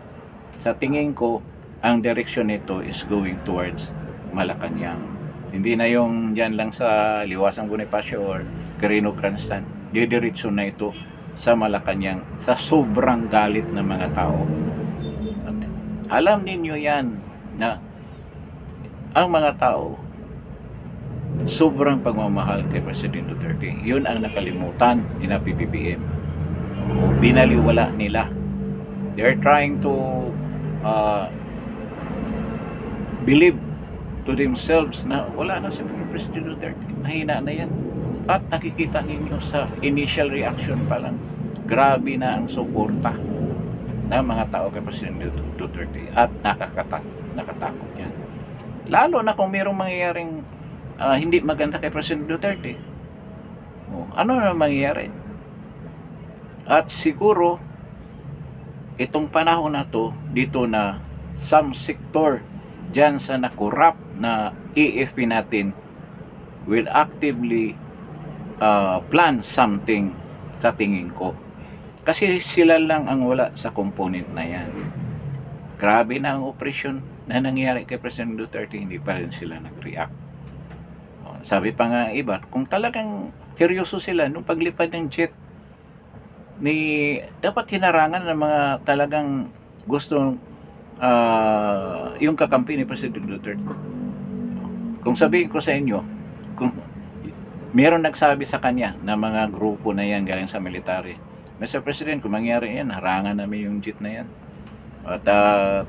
sa tingin ko, ang direksyon nito is going towards Malacanang. Hindi na yung dyan lang sa Liwasang Bonifacio or Quirino Cranston. Didiretso na ito sa Malacanang, sa sobrang galit ng mga tao. At alam ninyo yan na ang mga tao sobrang pagmamahal kay President Duterte. Yun ang nakalimutan ni PBBM. o binaliwala nila. They're trying to believe to themselves na wala na si President Duterte. Mahina na yan. At nakikita ninyo sa initial reaction pa lang, grabe na ang suporta ng mga tao kay President Duterte at nakatakot yan. Lalo na kung mayroong mangyayaring hindi maganda kay President Duterte. Ano na mangyayari? At siguro itong panahon na to, dito na some sector dyan sa nakorap na AFP natin will actively plan something sa tingin ko. Kasi sila lang ang wala sa component na yan. Grabe na ang operasyon na nangyari kay President Duterte, hindi pa rin sila nag-react. Sabi pa nga iba, kung talagang seryoso sila nung paglipad ng jet, dapat hinarangan ng mga talagang gustong yung kakampi ni President Duterte. Kung sabihin ko sa inyo, kung meron nagsabi sa kanya na mga grupo na yan galing sa military, Mr. President, kung mangyari yan, harangan namin yung jet na yan at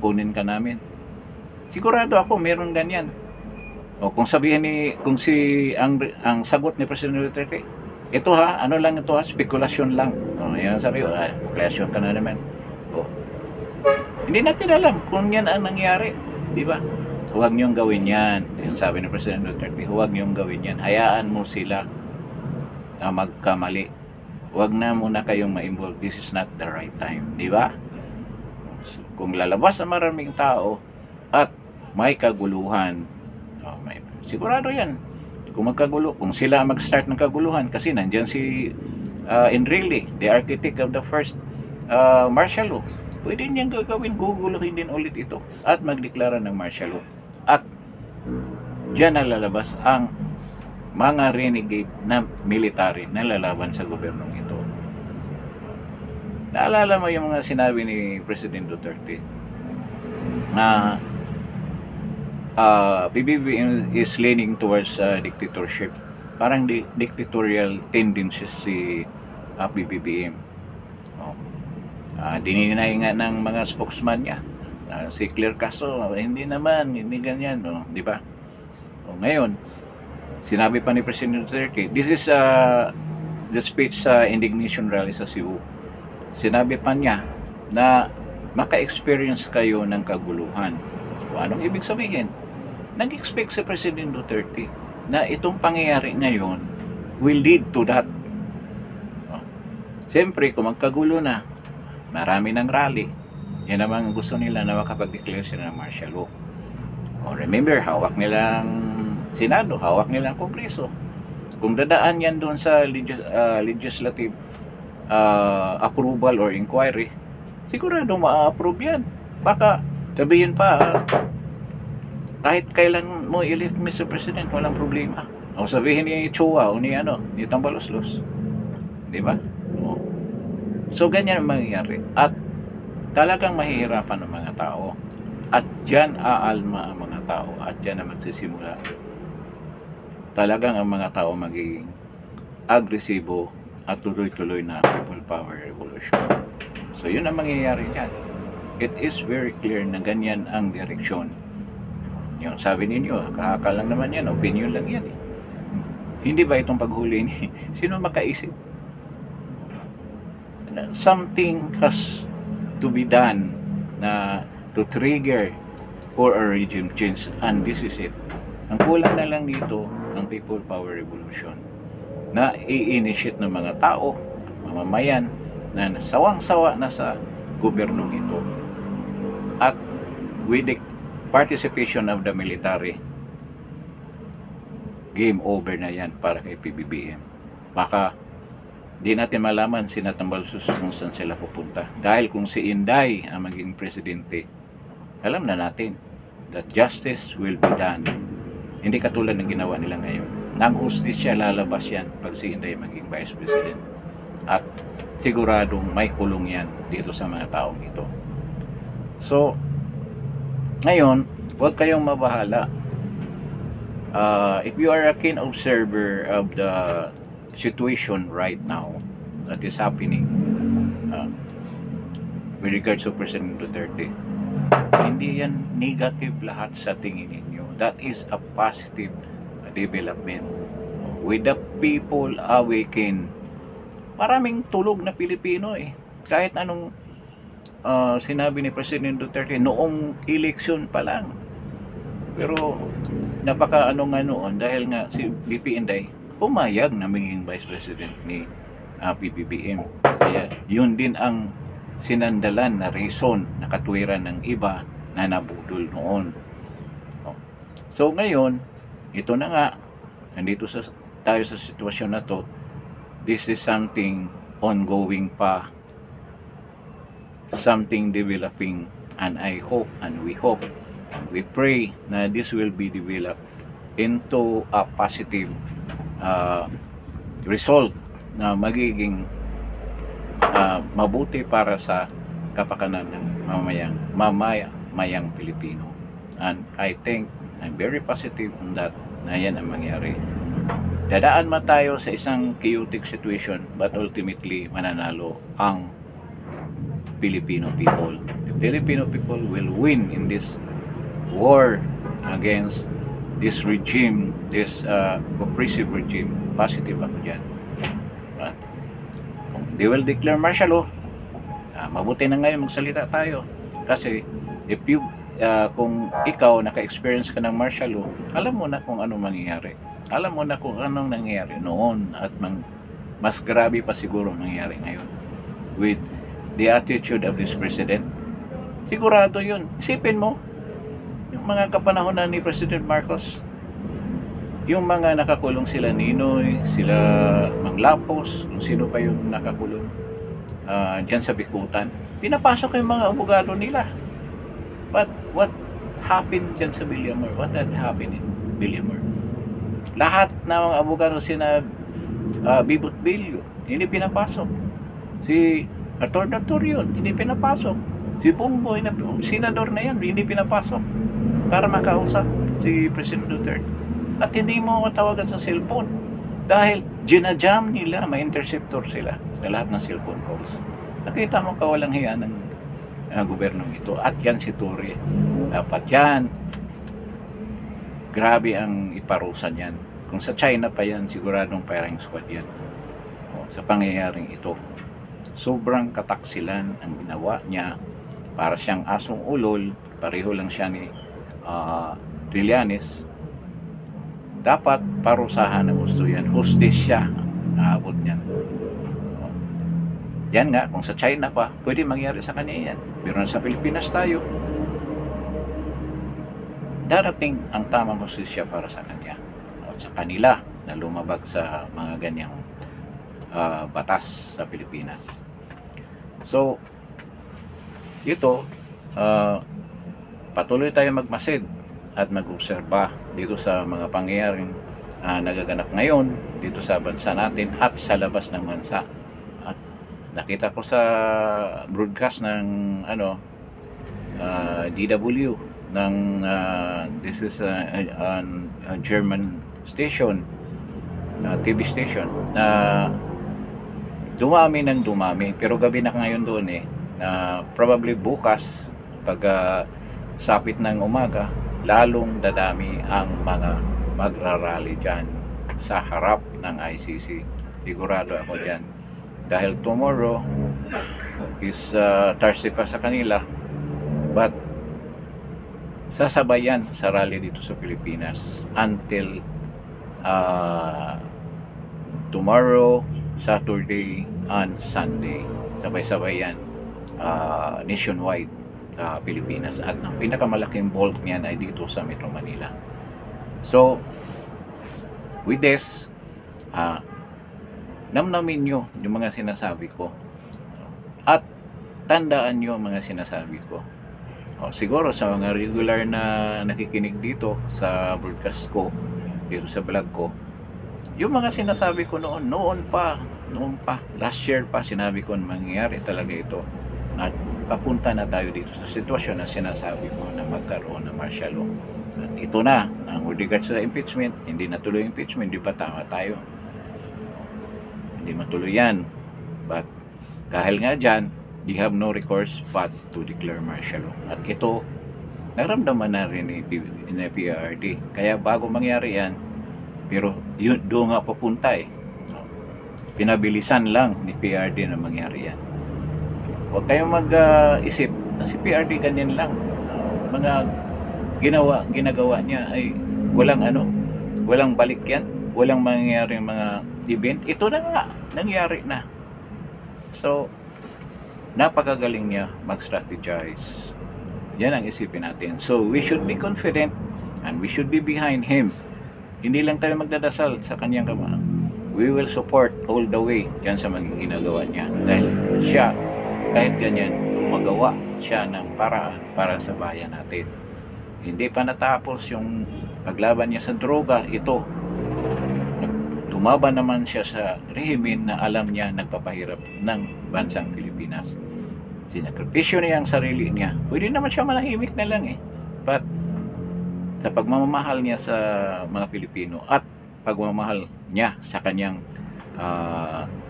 kunin ka namin. Sigurado ako meron ganyan. O kung sabihin kung ang sagot ni President Duterte, ito ha, ano lang ito ha, spekulasyon lang. Yan sabi ko, spekulasyon ka na naman. Hindi natin alam kung yan ang nangyari, di ba? Huwag niyong gawin yan. Yung sabi ni President Duterte, huwag niyong gawin yan. Hayaan mo sila na magkamali. Huwag na muna kayong ma-involve. This is not the right time, di ba? So, kung lalabas ang maraming tao at may kaguluhan, sigurado yan. Kung magkagulo, kung sila mag-start ng kaguluhan, kasi nandyan si Enrile, the architect of the first martial law. Pwede niyang gagawin, guguluhin din ulit ito at magdeklara ng martial law. At diyan na lalabas ang mga renegade na military na lalaban sa gobyernong ito. Naalala mo yung mga sinabi ni President Duterte na PBB is leaning towards dictatorship. Parang dictatorial tendencies si PBBM. Dininay nga ng mga spokesman niya. Si Claire Castro, hindi naman, hindi ganyan, di ba? Ngayon, sinabi pa ni President Duterte, this is the speech sa indignation rally sa Cebu. Sinabi pa niya na maka-experience kayo ng kaguluhan. Anong ibig sabihin? Nag-expect si President Duterte na itong pangyayari ngayon will lead to that. Siyempre, kung magkagulo na, marami ng rally. Yan naman gusto nila na makapag-declare sila ng martial law. Remember, hawak nilang Senado, hawak nilang Kongreso. Kung dadaan yan doon sa legislative approval or inquiry, sigurado ma-approve yan. Baka sabihin pa, kahit kailan mo i-lift, Mr. President, walang problema. O sabihin ni Chua o ni Tambaloslos. Di ba? So, ganyan ang mangyayari. At talagang mahihirapan ang mga tao. At dyan aalma ang mga tao. At dyan na magsisimula. Talagang ang mga tao magiging agresibo at tuloy-tuloy na people power revolution. So, yun ang mangyayari dyan. It is very clear na ganyan ang direksyon. Yung sabi ninyo, kakakal lang naman yan, opinion lang yan. Hindi ba itong paghuli ni sino makaisip? Something has to be done na to trigger for a regime change, and this is it. Ang kulang na lang dito ang people power revolution na i-initiate ng mga tao, mamamayan na sawang-sawa na sa gobyernong ito, at with the participation of the military, game over na yan para kay PBBM. Baka di natin malaman si Tambaloslos kung saan sila pupunta. Dahil kung si Inday ang maging presidente, alam na natin that justice will be done. Hindi katulad ng ginawa nila ngayon. Nang hustisya, lalabas yan pag si Inday maging vice president. At siguradong may kulong yan dito sa mga taong ito. So, ngayon, huwag kayong mabahala. If you are a keen observer of the situation right now that is happening, with regards to President Duterte. Hindi yan negative lahat sa tingin ninyo. That is a positive development. With the people awaken, maraming tulog na Pilipino eh. Kahit anong sinabi ni President Duterte noong election pa lang. Pero napaka ano nga noon dahil nga si BP Inday pumayag na maging Vice President ni PBBM. Kaya yun din ang sinandalan na reason na katwiran ng iba na nabudol noon. So ngayon, ito na nga, nandito tayo sa sitwasyon na to. This is something ongoing pa, something developing, and I hope and we hope and we pray na this will be developed into a positive result na magiging mabuti para sa kapakanan ng mamayang Pilipino. And I think I'm very positive on that na yan ang mangyari. Dadaan man tayo sa isang chaotic situation, but ultimately mananalo ang Filipino people. The Filipino people will win in this war against this regime, this oppressive regime. Positive ako dyan. They will declare martial law. Mabuti na ngayon magsalita tayo. Kasi if you, kung ikaw naka-experience ka ng martial law, alam mo na kung ano mangyayari. Alam mo na kung anong nangyayari noon at mas grabe pa siguro mangyayari ngayon. With the attitude of this president, sigurado yun. Isipin mo, yung mga kapanahonan ni President Marcos, yung mga nakakulong sila Ninoy, sila Manglapos, kung sino pa yung nakakulong dyan sa Bikutan, pinapasok yung mga abogado nila. But what happened dyan sa Villamor? What had happened in Villamor? Lahat na mga abogado sina Bibot Bilyo, hindi pinapasok. Si Atty. Torion, hindi pinapasok. Si Bongboy, senador na yan, hindi pinapasok para makausap si President Duterte. At hindi mo matawagan sa cellphone dahil ginajam nila, may interceptor sila sa lahat ng cellphone calls. Nakita mo kawalang hiya ng gobernong ito. At yan si Torre. Dapat yan. Grabe ang iparusan yan. Kung sa China pa yan, siguradong firing squad yan. Sa pangyayaring ito. Sobrang kataksilan ang ginawa niya. Para siyang asong ulol. Pareho lang siya ni Trillanes. Dapat parusahan ng gusto yan. Hustisya naabot niyan. Yan nga, kung sa China pa, pwede mangyari sa kanya yan. Pero sa Pilipinas tayo, darating ang tamang hustisya para sa kanya. At sa kanila na lumabag sa mga ganyang batas sa Pilipinas. So, ito, patuloy tayo magmasid at mag-obserba dito sa mga pangyayaring nagaganap ngayon dito sa bansa natin at sa labas ng bansa. At nakita ko sa broadcast ng DW ng this is a German station, TV station na dumami ng dumami, pero gabi na ngayon doon probably bukas pag sapit ng umaga lalong dadami ang mga magrarally dyan sa harap ng ICC. Sigurado ako dyan. Dahil tomorrow is Thursday pa sa kanila, but sasabayan sa rally dito sa Pilipinas until tomorrow, Saturday, and Sunday. Sabay-sabay yan nationwide Pilipinas, at ang pinakamalaking bulk niyan ay dito sa Metro Manila. So with this, namnamin nyo yung mga sinasabi ko at tandaan nyo mga sinasabi ko. Siguro sa mga regular na nakikinig dito sa broadcast ko, dito sa vlog ko, yung mga sinasabi ko noon pa last year pa, sinabi ko na mangyayari talaga ito at papunta na tayo dito sa sitwasyon na sinasabi ko na magkaroon ng martial law. At ito na, ang with regards sa impeachment, hindi natuloy impeachment, di ba tama tayo? Hindi matuloy yan. But dahil nga dyan, they have no recourse but to declare martial law. At ito, naramdaman na rin ni PRD. Kaya bago mangyari yan, pero yun, doon nga papunta eh. Pinabilisan lang ni PRD na mangyari yan. Huwag kayong mag-isip na si PRD ganyan lang. Mga ginagawa niya ay walang balik yan. Walang mangyayaring mga event. Ito na nga, nangyari na. So, napakagaling niya mag-strategize. Yan ang isipin natin. So, we should be confident and we should be behind him. Hindi lang tayo magdadasal sa kanyang kamay. We will support all the way dyan sa mga ginagawa niya. Dahil siya, kahit ganyan, magawa siya ng paraan para sa bayan natin. Hindi pa natapos yung paglaban niya sa droga. Ito, tumaban naman siya sa rehimen na alam niya nagpapahirap ng bansang Pilipinas. Sinakripisyo niya ang sarili niya. Pwede naman siya manahimik na lang eh. But sa pagmamahal niya sa mga Pilipino at pagmamahal niya sa kanyang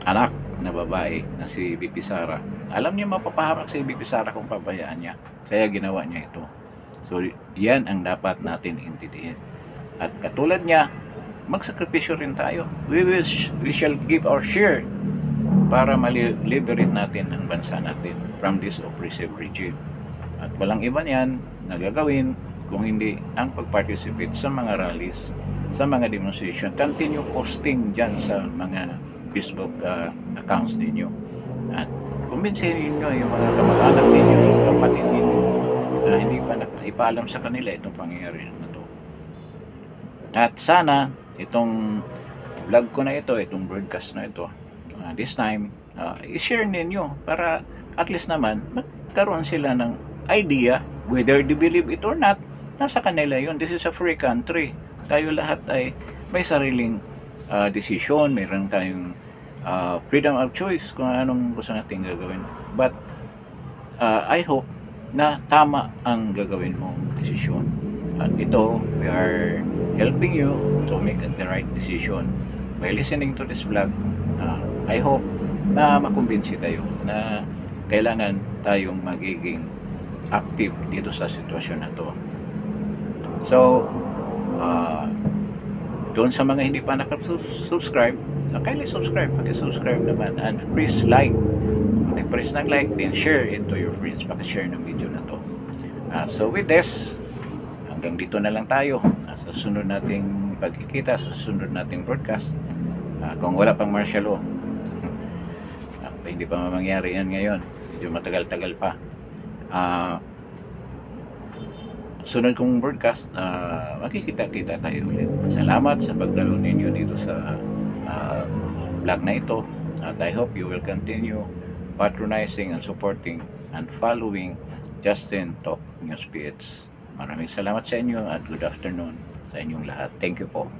anak na babae na si BP Sara, alam niya mapapahamak si BP Sara kung pabayaan niya. Kaya ginawa niya ito. So yan ang dapat natin intindihin. At katulad niya, magsakripisyo rin tayo. We shall give our share para ma-liberate natin ang bansa natin from this oppressive regime. At walang iba niyan na gagawin kung hindi ang pag-participate sa mga rallies, sa mga demonstration. Continue posting dyan sa mga Facebook accounts ninyo. At kumbinsihin ninyo yung mga kamag-anak ninyo, yung kapatid ninyo na hindi pa ipaalam sa kanila itong pangyayari na to. At sana itong vlog ko na ito, itong broadcast na ito, this time, i-share ninyo para at least naman magkaroon sila ng idea whether they believe it or not. Nasa kanila yun. This is a free country. Tayo lahat ay may sariling decision. Mayroon tayong freedom of choice kung anong gusto natin gagawin. But I hope na tama ang gagawin mong decision. At ito, we are helping you to make the right decision. By listening to this vlog, I hope na makumbinsi kayo na kailangan tayong magiging active dito sa sitwasyon na to. So, doon sa mga hindi pa nakasubscribe, kindly subscribe, paki-subscribe naman, and please like. Press ng like, then share it to your friends, paki-share ng video na to. So with this, hanggang dito na lang tayo sa sunod nating pagkikita, sa sunod nating broadcast. Kung wala pang martial law, hindi pa mangyari yan ngayon, medyo matagal-tagal pa. Sunod kong broadcast, makikita-kita tayo ulit. Salamat sa pagdalo ninyo dito sa vlog na ito, at I hope you will continue patronizing and supporting and following Justin Talk News PH. Maraming salamat sa inyo at good afternoon sa inyong lahat. Thank you po.